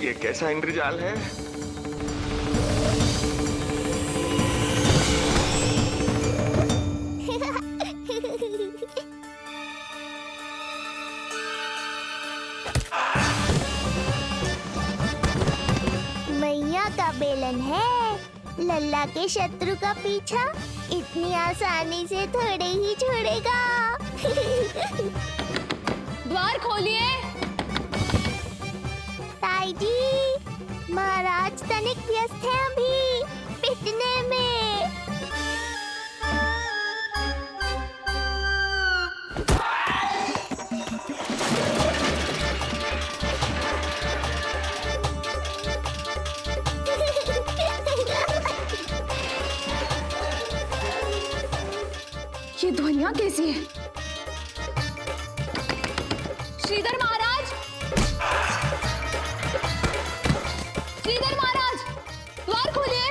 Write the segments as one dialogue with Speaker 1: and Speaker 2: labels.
Speaker 1: ये कैसा इंद्रजाल है?
Speaker 2: मैया का बेलन है, लल्ला के शत्रु का पीछा इतनी आसानी से थोड़े ही छोड़ेगा।
Speaker 3: द्वार खोलिए।
Speaker 2: ताई जी, महाराज तनिक व्यस्त हैं अभी पिटने में।
Speaker 3: ये ध्वनियाँ कैसी है? श्रीधर महाराज, श्रीधर महाराज, द्वार खोलिए।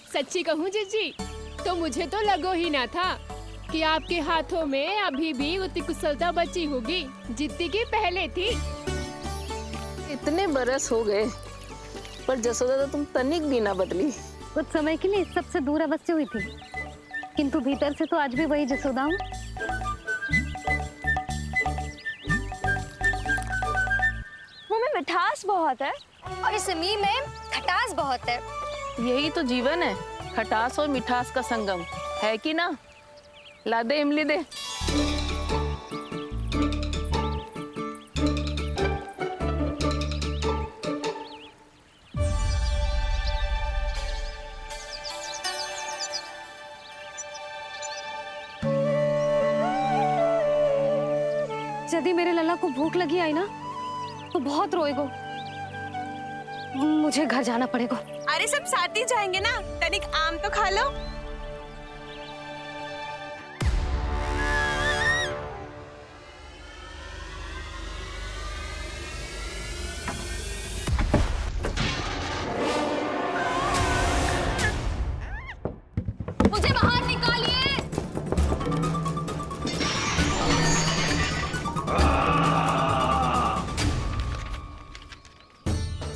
Speaker 4: सच्ची कहूँ जीजी, तो मुझे तो लगो ही ना था कि आपके हाथों में अभी भी उतनी कुशलता बची होगी जितनी की पहले थी।
Speaker 5: इतने बरस हो गए पर जसोदा तो तुम तनिक भी ना बदली।
Speaker 6: कुछ समय के लिए सबसे दूर अवश्य हुई थी, किंतु भीतर से तो आज भी वही जसोदा हूँ।
Speaker 3: मुंह में मिठास बहुत है और इस मी में खटास बहुत है।
Speaker 5: यही तो जीवन है, खटास और मिठास का संगम है कि ना। ला दे इमली दे।
Speaker 6: यदि मेरे लल्ला को भूख लगी आई ना तो बहुत रोएगो। मुझे घर जाना पड़ेगा।
Speaker 7: अरे सब साथ ही जाएंगे ना, तनिक आम तो खा लो।
Speaker 3: मुझे बाहर निकालिए।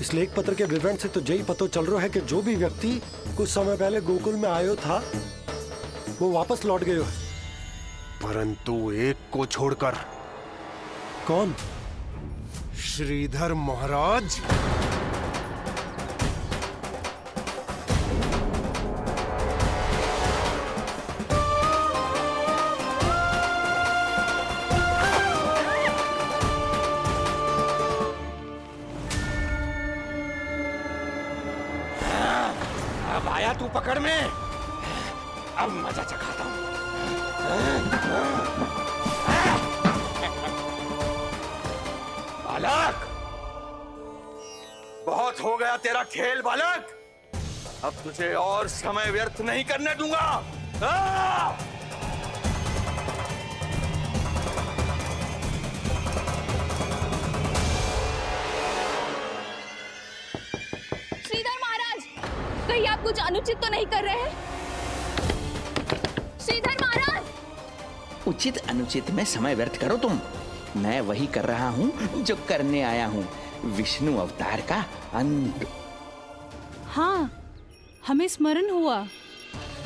Speaker 8: इस लेख पत्र के विवरण से तो यही पता चल रहा है कि जो भी व्यक्ति कुछ समय पहले गोकुल में आयो था वो वापस लौट गयो है।
Speaker 9: परंतु एक को छोड़कर।
Speaker 8: कौन?
Speaker 9: श्रीधर महाराज।
Speaker 1: अब आया तू पकड़ में, अब मजा चखाता हूं। बालक, बहुत हो गया तेरा खेल बालक। अब तुझे और समय व्यर्थ नहीं करने दूंगा।
Speaker 3: श्रीधर महाराज, कहीं आप कुछ अनुचित तो नहीं कर रहे हैं? श्रीधर महाराज,
Speaker 10: उचित अनुचित में समय व्यर्थ करो तुम। मैं वही कर रहा हूँ जो करने आया हूँ, विष्णु अवतार का अंत।
Speaker 4: हाँ, हमें स्मरण हुआ।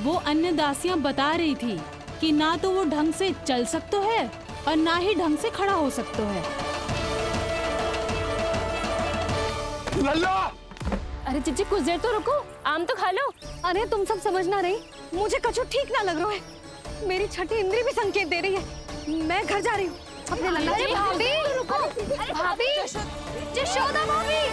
Speaker 4: वो अन्य दासियां बता रही थी कि ना तो वो ढंग से चल सकते है और ना ही ढंग से खड़ा हो सकते है।
Speaker 1: लल्ला!
Speaker 6: अरे जीजी कुछ देर तो रुको, आम तो खा लो। अरे तुम सब समझ ना रही, मुझे कछु ठीक ना लग रहा है। मेरी छठी इंद्री भी संकेत दे रही है। मैं घर जा रही हूँ। अपने लल्ला जी।
Speaker 3: भाभी, रुको। भाभी, जशोदा भाभी।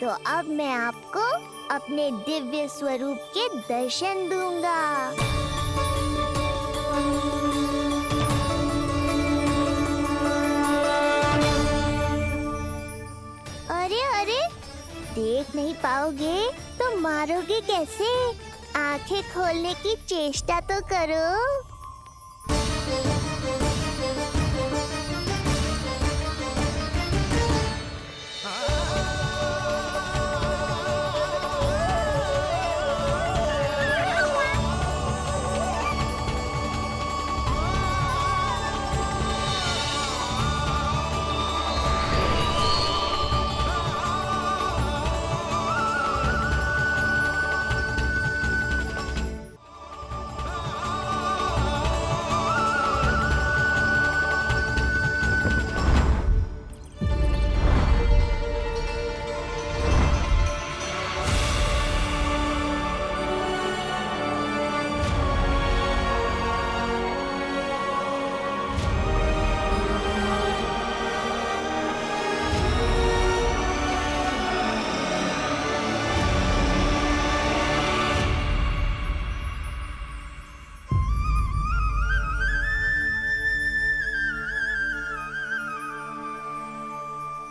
Speaker 2: तो अब मैं आपको अपने दिव्य स्वरूप के दर्शन दूंगा। अरे अरे, देख नहीं पाओगे तो मारोगे कैसे? आंखें खोलने की चेष्टा तो करो।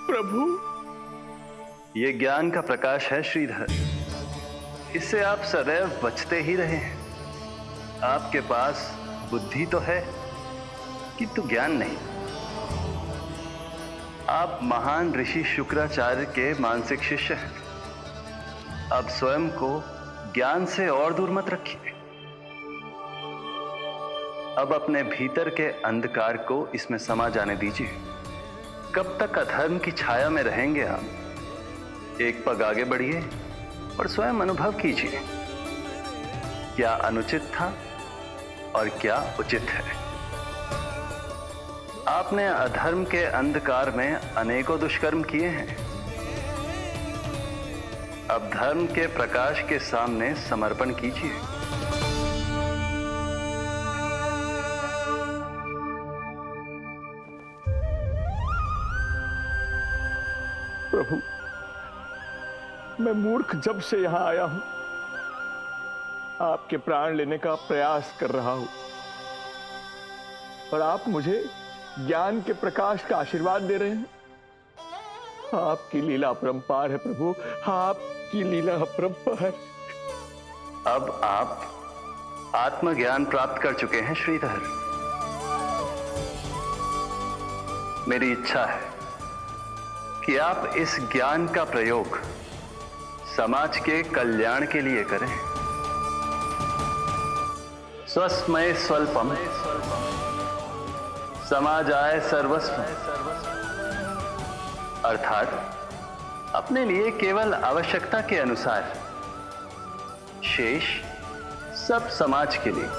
Speaker 11: प्रभु, ये ज्ञान का प्रकाश है श्रीधर। इससे आप सदैव बचते ही रहे हैं। आपके पास बुद्धि तो है किंतु ज्ञान नहीं। आप महान ऋषि शुक्राचार्य के मानसिक शिष्य हैं। अब स्वयं को ज्ञान से और दूर मत रखिए। अब अपने भीतर के अंधकार को इसमें समा जाने दीजिए। कब तक अधर्म की छाया में रहेंगे आप? एक पग आगे बढ़िए और स्वयं अनुभव कीजिए क्या अनुचित था और क्या उचित है। आपने अधर्म के अंधकार में अनेकों दुष्कर्म किए हैं। अब धर्म के प्रकाश के सामने समर्पण कीजिए।
Speaker 12: प्रभु, मैं मूर्ख जब से यहां आया हूं, आपके प्राण लेने का प्रयास कर रहा हूं और आप मुझे ज्ञान के प्रकाश का आशीर्वाद दे रहे हैं। आपकी लीला अपरंपार है प्रभु, आपकी लीला अपरंपार।
Speaker 11: अब आप आत्मज्ञान प्राप्त कर चुके हैं श्रीधर। मेरी इच्छा है कि आप इस ज्ञान का प्रयोग समाज के कल्याण के लिए करें। स्वस्मय स्वल्पम समाजाय सर्वस्व, अर्थात अपने लिए केवल आवश्यकता के अनुसार, शेष सब समाज के लिए।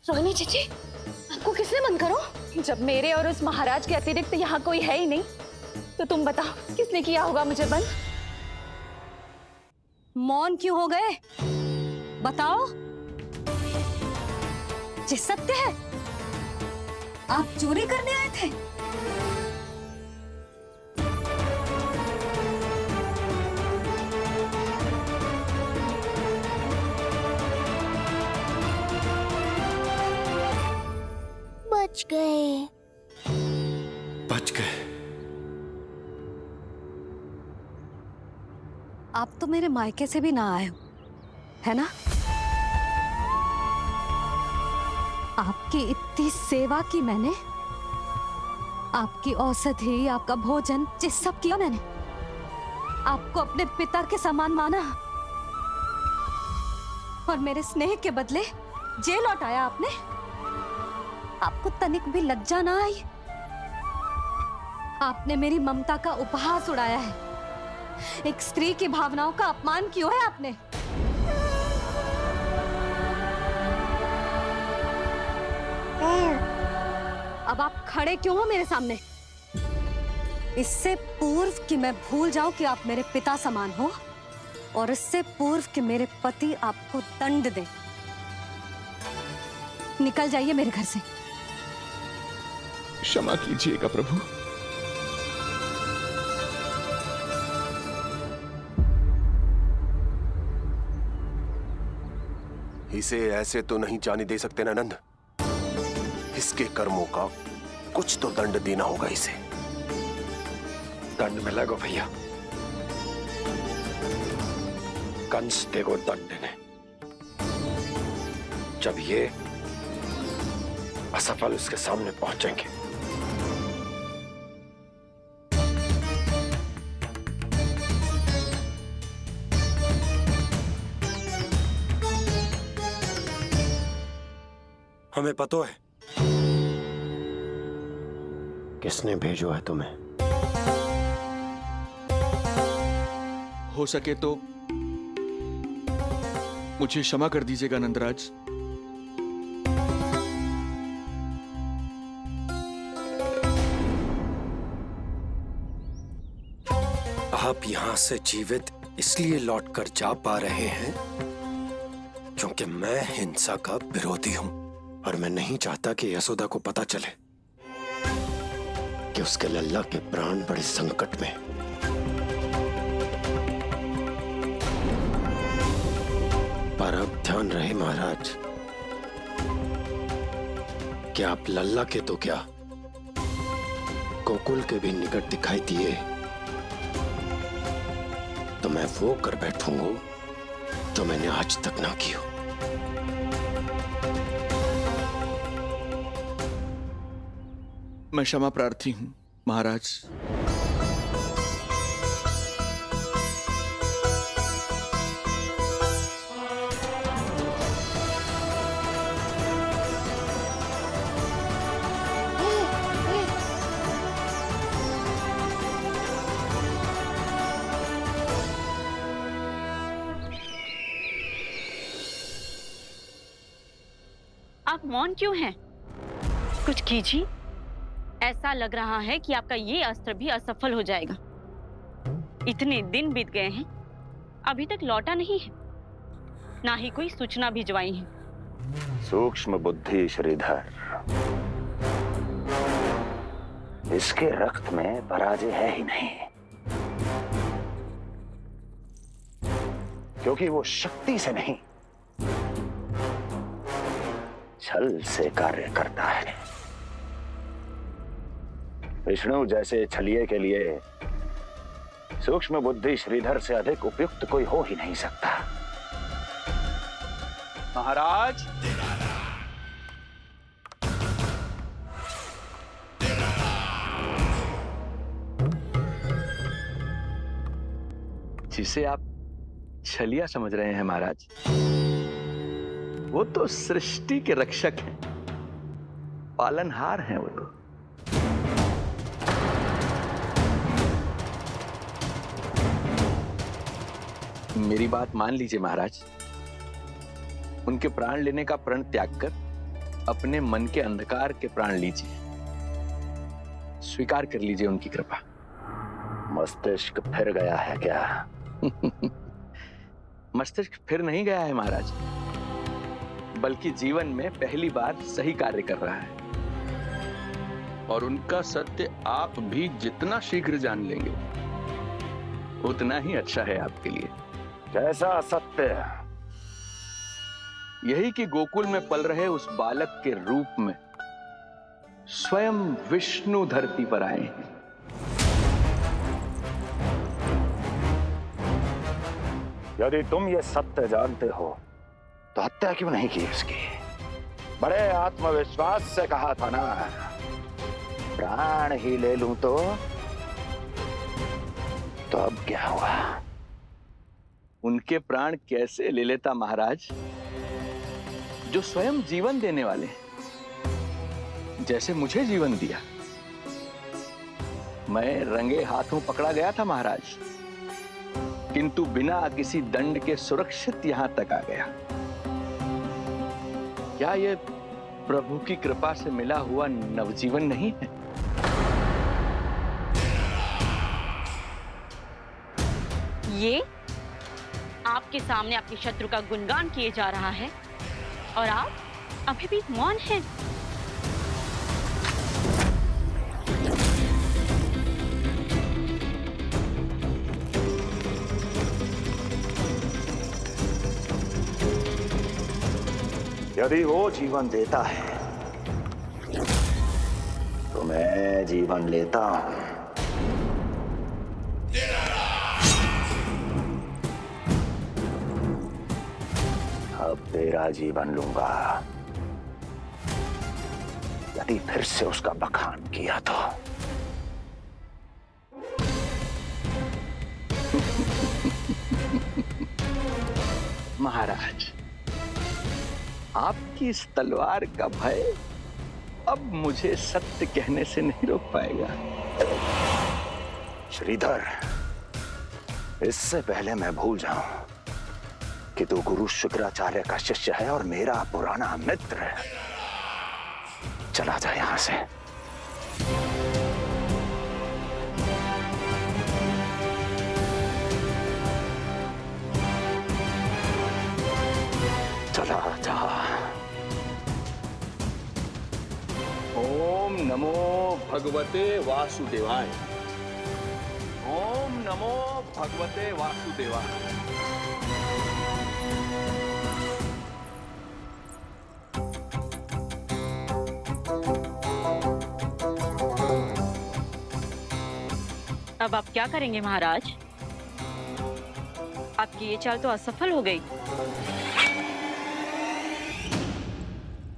Speaker 6: रानी चाची, आपको किसने बंद करो? जब मेरे और उस महाराज के अतिरिक्त यहाँ कोई है ही नहीं, तो तुम बताओ किसने किया होगा मुझे बंद? मौन क्यों हो गए? बताओ। ये सत्य है, आप चोरी करने आए थे?
Speaker 2: बच गए।
Speaker 8: बच गए।
Speaker 6: आप तो मेरे मायके से भी ना आए हो, है ना? आपकी इतनी सेवा की मैंने, आपकी औषधि, आपका भोजन, ये सब किया मैंने। आपको अपने पिता के समान माना, और मेरे स्नेह के बदले जेल लौटाया आपने। आपको तनिक भी लज्जा ना आई? आपने मेरी ममता का उपहास उड़ाया है। एक स्त्री की भावनाओं का अपमान क्यों है आपने? अब आप खड़े क्यों हो मेरे सामने? इससे पूर्व कि मैं भूल जाऊं कि आप मेरे पिता समान हो, और इससे पूर्व कि मेरे पति आपको दंड दें, निकल जाइए मेरे घर से।
Speaker 12: क्षमा कीजिएगा प्रभु।
Speaker 9: इसे ऐसे तो नहीं जाने दे सकते ना नंद। इसके कर्मों का कुछ तो दंड देना होगा इसे।
Speaker 8: दंड मिलेगा भैया, कंस देगो दंड देने। जब ये असफल उसके सामने पहुंचेंगे। हमें पता है किसने भेजो है तुम्हें।
Speaker 10: हो सके तो मुझे क्षमा कर दीजिएगा नंदराज।
Speaker 8: आप यहां से जीवित इसलिए लौटकर जा पा रहे हैं क्योंकि मैं हिंसा का विरोधी हूं, और मैं नहीं चाहता कि यशोदा को पता चले कि उसके लल्ला के प्राण बड़े संकट में। पर अब ध्यान रहे महाराज कि आप लल्ला के तो क्या, गोकुल के भी निकट दिखाई दिए तो मैं वो कर बैठूंगा जो मैंने आज तक ना की हो।
Speaker 10: मैं क्षमा प्रार्थी हूं महाराज।
Speaker 13: आप मौन क्यों हैं? कुछ कीजिए। ऐसा लग रहा है कि आपका ये अस्त्र भी असफल हो जाएगा। इतने दिन बीत गए हैं, अभी तक लौटा नहीं है, ना ही कोई सूचना भिजवाई है।
Speaker 11: सूक्ष्म बुद्धि श्रीधर, इसके रक्त में पराजय है ही नहीं, क्योंकि वो शक्ति से नहीं छल से कार्य करता है। विष्णु जैसे छलिए के लिए सूक्ष्म बुद्धि श्रीधर से अधिक उपयुक्त कोई हो ही नहीं सकता।
Speaker 10: महाराज, जिसे आप छलिया समझ रहे हैं महाराज, वो तो सृष्टि के रक्षक हैं, पालनहार हैं वो तो। मेरी बात मान लीजिए महाराज, उनके प्राण लेने का प्रण त्याग कर अपने मन के अंधकार के प्राण लीजिए, स्वीकार कर लीजिए उनकी कृपा।
Speaker 11: मस्तिष्क फिर गया है क्या?
Speaker 10: मस्तिष्क फिर नहीं गया है महाराज, बल्कि जीवन में पहली बार सही कार्य कर रहा है, और उनका सत्य आप भी जितना शीघ्र जान लेंगे उतना ही अच्छा है आपके लिए।
Speaker 11: कैसा सत्य?
Speaker 10: यही कि गोकुल में पल रहे उस बालक के रूप में स्वयं विष्णु धरती पर आए हैं।
Speaker 11: यदि तुम ये सत्य जानते हो तो हत्या क्यों नहीं की उसकी? बड़े आत्मविश्वास से कहा था ना, प्राण ही ले लूं तो अब क्या हुआ?
Speaker 10: उनके प्राण कैसे ले लेता महाराज, जो स्वयं जीवन देने वाले हैं, जैसे मुझे जीवन दिया। मैं रंगे हाथों पकड़ा गया था महाराज, किंतु बिना किसी दंड के सुरक्षित यहां तक आ गया। क्या यह प्रभु की कृपा से मिला हुआ नवजीवन नहीं है?
Speaker 13: ये आपके सामने आपके शत्रु का गुणगान किए जा रहा है और आप अभी भी मौन हैं।
Speaker 11: यदि वो जीवन देता है तो मैं जीवन लेता हूं। अब तेरा जीवन लूंगा यदि फिर से उसका बखान किया तो।
Speaker 10: महाराज, आपकी इस तलवार का भय अब मुझे सत्य कहने से नहीं रोक पाएगा।
Speaker 11: श्रीधर, इससे पहले मैं भूल जाऊं कि तू गुरु शुक्राचार्य का शिष्य है और मेरा पुराना मित्र है, चला जा यहां से। चला जा।
Speaker 10: ओम नमो भगवते वासुदेवाय। ओम नमो भगवते वासुदेवाय।
Speaker 13: अब आप क्या करेंगे महाराज? आपकी ये चाल तो असफल हो गई।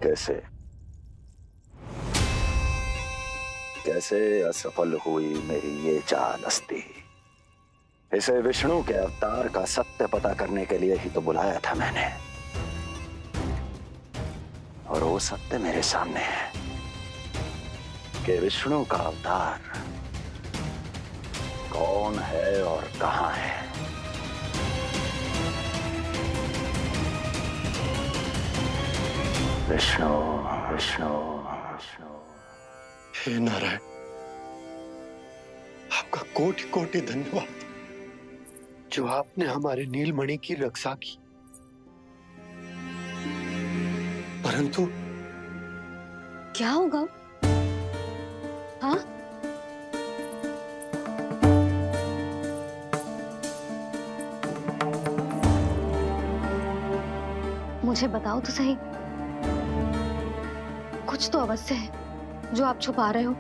Speaker 11: कैसे कैसे असफल हुई मेरी ये चाल अस्ति? इसे विष्णु के अवतार का सत्य पता करने के लिए ही तो बुलाया था मैंने, और वो सत्य मेरे सामने है कि विष्णु का अवतार कौन है और कहां है। विष्णु विष्णु विष्णु।
Speaker 8: हे नारायण, आपका कोटि कोटि धन्यवाद जो आपने हमारे नीलमणि की रक्षा की। परंतु
Speaker 6: क्या होगा? हाँ, मुझे बताओ तो सही, कुछ तो अवश्य है जो आप छुपा रहे हो।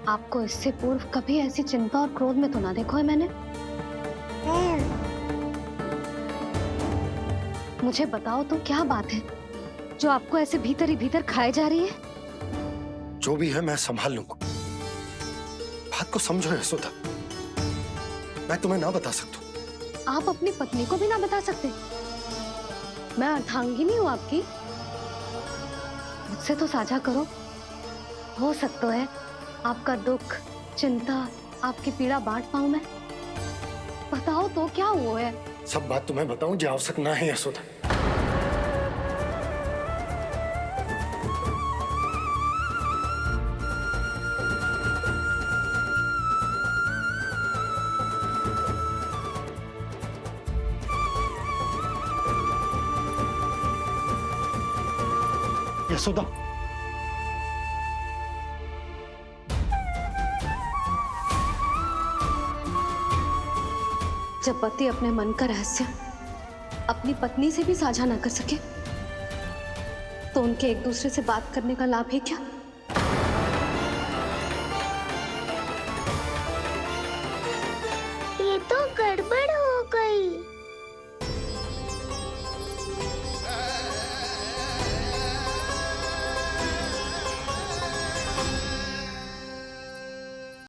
Speaker 6: आपको इससे पूर्व कभी ऐसी चिंता और क्रोध में तो ना देखो है मैंने। मुझे बताओ तो क्या बात है जो आपको ऐसे भीतर ही भीतर खाए जा रही है?
Speaker 8: जो भी है मैं संभाल लूंगा। बात को समझो यशोदा, मैं तुम्हें ना बता सकता।
Speaker 6: आप अपनी पत्नी को भी ना बता सकते? मैं अर्धांगिनी हूँ आपकी, मुझसे तो साझा करो। हो सकता है आपका दुख, चिंता, आपकी पीड़ा बांट पाऊं मैं। बताओ तो क्या हुआ है?
Speaker 8: सब बात तुम्हें बताऊं जो आवश्यक ना है यशोदा। यशोदा,
Speaker 6: जब पति अपने मन का रहस्य अपनी पत्नी से भी साझा ना कर सके तो उनके एक दूसरे से बात करने का लाभ है क्या?